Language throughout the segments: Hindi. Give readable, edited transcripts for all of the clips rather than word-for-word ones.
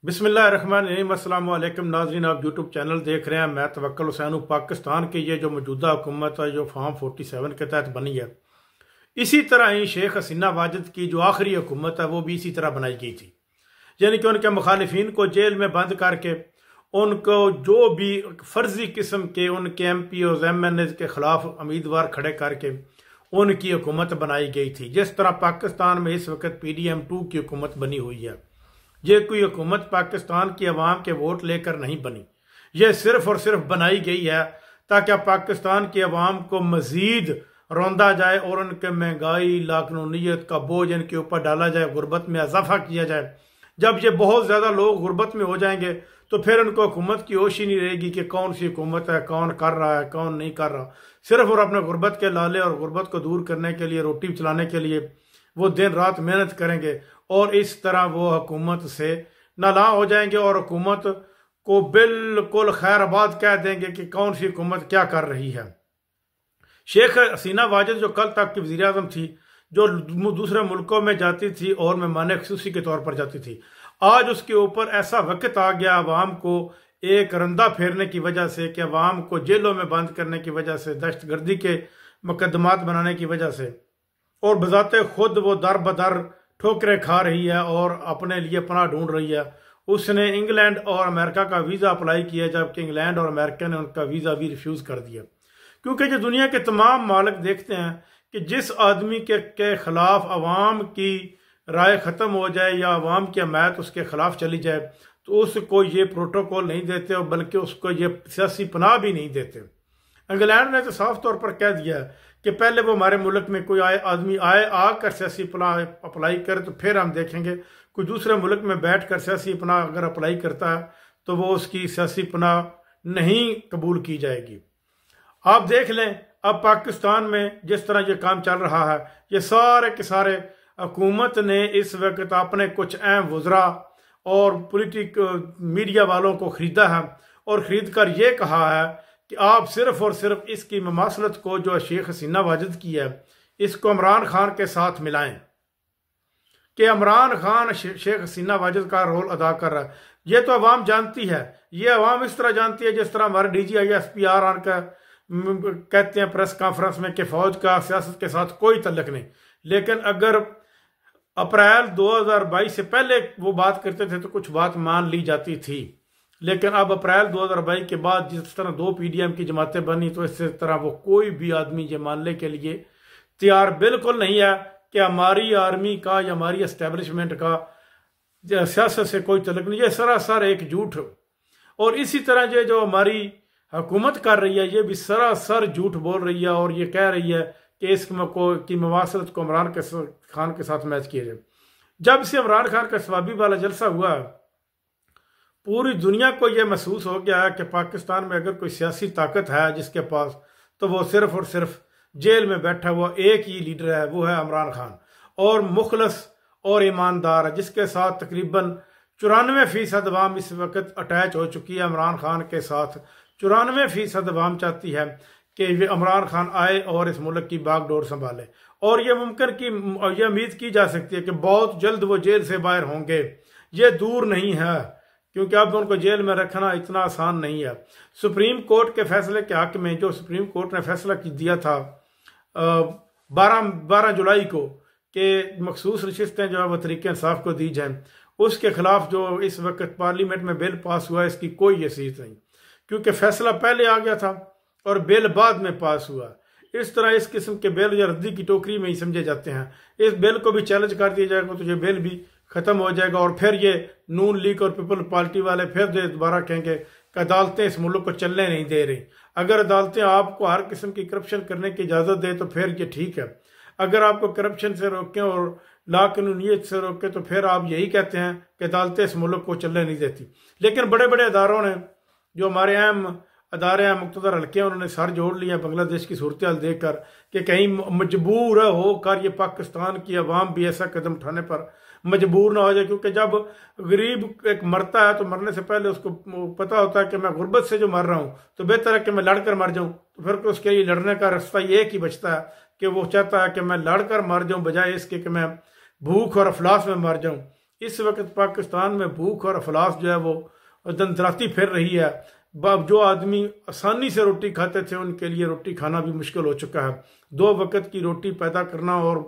बिस्मिल्लाहिर्रहमानिर्रहीम। अस्सलाम वालेकुम नाज़रीन, आप यूट्यूब चैनल देख रहे हैं। मैं तवक्कुल हुसैन हूँ। पाकिस्तान की ये जो मौजूदा हुकूमत है जो फॉर्म 47 के तहत बनी है, इसी तरह ही शेख हसीना वाजिद की जो आखिरी हुकूमत है वो भी इसी तरह बनाई गई थी। यानी कि उनके मुखालिफिन को जेल में बंद करके उनको जो भी फर्जी किस्म के उनके MP और MNA के खिलाफ उम्मीदवार खड़े करके उनकी हुकूमत बनाई गई थी। जिस तरह पाकिस्तान में इस वक्त PDM2 की हुकूमत बनी हुई है, ये कोई हुकूमत पाकिस्तान की अवाम के वोट लेकर नहीं बनी। ये सिर्फ और सिर्फ बनाई गई है ताकि पाकिस्तान की अवाम को मजीद रौंदा जाए और उनके महंगाई लाकानूनीत का बोझ इनके ऊपर डाला जाए, गुर्बत में इजाफा किया जाए। जब ये बहुत ज़्यादा लोग गुर्बत में हो जाएंगे तो फिर उनको हुकूमत की होश ही नहीं रहेगी कि कौन सी हुकूमत है, कौन कर रहा है, कौन नहीं कर रहा। सिर्फ और अपने गुर्बत के लाले और गुर्बत को दूर करने के लिए, रोटी चलाने के लिए वो दिन रात मेहनत करेंगे और इस तरह वो हुकूमत से नाला हो जाएंगे और हुकूमत को बिल्कुल खैराबाद कह देंगे कि कौन सी हुकूमत क्या कर रही है। शेख हसीना वाजिद जो कल तक की वज़ीर आज़म थी, जो दूसरे मुल्कों में जाती थी और मेहमान खुसूसी के तौर पर जाती थी, आज उसके ऊपर ऐसा वक्त आ गया अवाम को एक रंदा फेरने की वजह से, कि अवाम को जेलों में बंद करने की वजह से, दहशतगर्दी के मुकदमात बनाने की वजह से, और बजाते खुद वो दर बदर ठोकरें खा रही है और अपने लिए पनाह ढूंढ रही है। उसने इंग्लैंड और अमेरिका का वीज़ा अप्लाई किया, जबकि इंग्लैंड और अमेरिका ने उनका वीज़ा भी रिफ्यूज़ कर दिया। क्योंकि जो दुनिया के तमाम मालिक देखते हैं कि जिस आदमी के खिलाफ अवाम की राय ख़त्म हो जाए या अवाम की हमायत उसके खिलाफ चली जाए तो उसको ये प्रोटोकॉल नहीं देते और बल्कि उसको ये सियासी पनाह भी नहीं देते। इंग्लैंड ने तो साफ तौर पर कह दिया कि पहले वो हमारे मुल्क में कोई आदमी आकर सियासी पनाह अप्लाई करे तो फिर हम देखेंगे। कोई दूसरे मुल्क में बैठ कर सियासी पनाह अगर अप्लाई करता है तो वो उसकी सियासी पनाह नहीं कबूल की जाएगी। आप देख लें अब पाकिस्तान में जिस तरह ये काम चल रहा है, ये सारे के सारे हुकूमत ने इस वक्त अपने कुछ अहम वज़रा और मीडिया वालों को ख़रीदा है और ख़रीद कर ये कहा है कि आप सिर्फ और सिर्फ इसकी ममासलत को जो शेख हसीना वाजिद की है इसको इमरान खान के साथ मिलाएं कि इमरान खान शेख हसीना वाजिद का रोल अदा कर रहा है। ये तो अवाम जानती है, ये अवाम इस तरह जानती है जिस तरह हमारे DGI/SPR आनकर कहते हैं प्रेस कॉन्फ्रेंस में कि फौज का सियासत के साथ कोई तल्लुक नहीं। लेकिन अगर अप्रैल 2022 से पहले वो बात करते थे तो कुछ बात मान ली जाती थी, लेकिन अब अप्रैल 2022 के बाद जिस तरह 2 PDM की जमातें बनी तो इस तरह वो कोई भी आदमी ये मानने के लिए तैयार बिल्कुल नहीं है कि हमारी आर्मी का या हमारी एस्टेब्लिशमेंट का सियासत से कोई तल्लुक नहीं। ये सरासर एक झूठ। और इसी तरह ये जो हमारी हुकूमत कर रही है ये भी सरासर झूठ बोल रही है और ये कह रही है कि इसकी मवासलत को इमरान खान के साथ मैच किया जाए। जब से इमरान खान का सवाबी वाला जलसा हुआ, पूरी दुनिया को यह महसूस हो गया है कि पाकिस्तान में अगर कोई सियासी ताकत है जिसके पास, तो वो सिर्फ और सिर्फ जेल में बैठा हुआ एक ही लीडर है, वो है इमरान खान। और मुखलस और ईमानदार है, जिसके साथ तकरीबन 94% अवाम इस वक्त अटैच हो चुकी है इमरान खान के साथ। 94% अवाम चाहती है कि इमरान खान आए और इस मुल्क की बागडोर संभाले। और ये मुमकिन की ये उम्मीद की जा सकती है कि बहुत जल्द वो जेल से बाहर होंगे। ये दूर नहीं है, क्योंकि अब उनको जेल में रखना इतना आसान नहीं है। सुप्रीम कोर्ट के फैसले के हक में जो सुप्रीम कोर्ट ने फैसला दिया था 12 जुलाई को कि मखसूस नशिस्तें जो है वो तरीके इंसाफ को दी जाएं, उसके खिलाफ जो इस वक्त पार्लियामेंट में बिल पास हुआ है इसकी कोई हैसियत नहीं, क्योंकि फैसला पहले आ गया था और बिल बाद में पास हुआ। इस तरह इस किस्म के बिल या रद्दी की टोकरी में ही समझे जाते हैं। इस बिल को भी चैलेंज कर दिया जाएगा तो ये बिल भी खत्म हो जाएगा और फिर ये नून लीग और पीपल पार्टी वाले फिर दोबारा कहेंगे कि अदालतें इस मुल्क को चलने नहीं दे रही। अगर अदालतें आपको हर किस्म की करप्शन करने की इजाज़त दें तो फिर ये ठीक है, अगर आपको करप्शन से रोकें और लाकानूनीत से रोकें तो फिर आप यही कहते हैं कि अदालतें इस मुल्क को चलने नहीं देती। लेकिन बड़े बड़े अदारों ने, जो हमारे अहम अदारे हैं, मुख्तदर हल्के हैं, उन्होंने सर जोड़ लिया बांग्लादेश की सूरत हाल देख कर कि कहीं मजबूर होकर ये पाकिस्तान की अवाम भी ऐसा कदम उठाने पर मजबूर ना हो जाए। क्योंकि जब गरीब एक मरता है तो मरने से पहले उसको पता होता है कि मैं गुर्बत से जो मर रहा हूँ तो बेहतर है कि मैं लड़कर मर जाऊँ। तो फिर उसके लिए लड़ने का रास्ता एक ही बचता है कि वो चाहता है कि मैं लड़कर मर जाऊँ बजाय इसके कि मैं भूख और अफलास में मर जाऊँ। इस वक्त पाकिस्तान में भूख और अफलास जो है वो दंदराती फिर रही है। जो आदमी आसानी से रोटी खाते थे उनके लिए रोटी खाना भी मुश्किल हो चुका है। 2 वक्त की रोटी पैदा करना और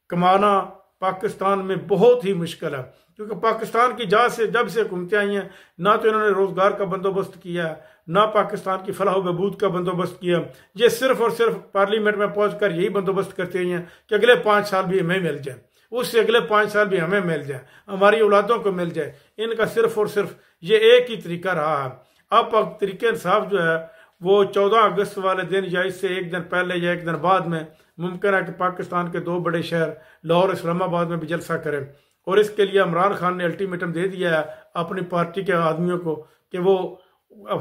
कमाना पाकिस्तान में बहुत ही मुश्किल है, क्योंकि पाकिस्तान की जब से हुकूमतें आई हैं ना तो इन्होंने रोजगार का बंदोबस्त किया है, ना पाकिस्तान की फलाह बहबूद का बंदोबस्त किया। ये सिर्फ और सिर्फ पार्लियामेंट में पहुंचकर यही बंदोबस्त करते हैं कि अगले 5 साल भी हमें मिल जाए, उससे अगले 5 साल भी हमें मिल जाए, हमारी औलादों को मिल जाए। इनका सिर्फ और सिर्फ ये एक ही तरीका रहा है। अब तरीके इंसाफ जो है वो 14 अगस्त वाले दिन या इससे एक दिन पहले या एक दिन बाद में मुमकिन है कि पाकिस्तान के 2 बड़े शहर लाहौर इस्लामाबाद में भी जलसा करें। और इसके लिए इमरान खान ने अल्टीमेटम दे दिया है अपनी पार्टी के आदमियों को कि वो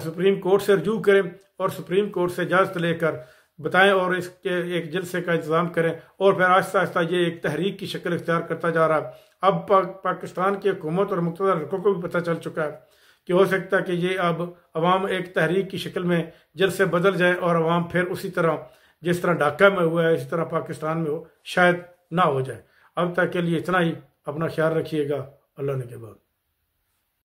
सुप्रीम कोर्ट से रजू करें और सुप्रीम कोर्ट से इजाज़त लेकर बताएं और इसके एक जलसे का इंतज़ाम करें। और फिर आहिस्ता आहिस्ता ये एक तहरीक की शक्ल इख्तियार करता जा रहा है। अब पाकिस्तान की हुकूमत और मुक़्तदर हलकों को भी पता चल चुका है कि हो सकता है कि ये अब अवाम एक तहरीक की शक्ल में जलसे बदल जाए और अवाम फिर उसी तरह जिस तरह ढाका में हुआ है इसी तरह पाकिस्तान में हो शायद ना हो जाए। अब तक के लिए इतना ही। अपना ख्याल रखिएगा। अल्लाह ने के बाद।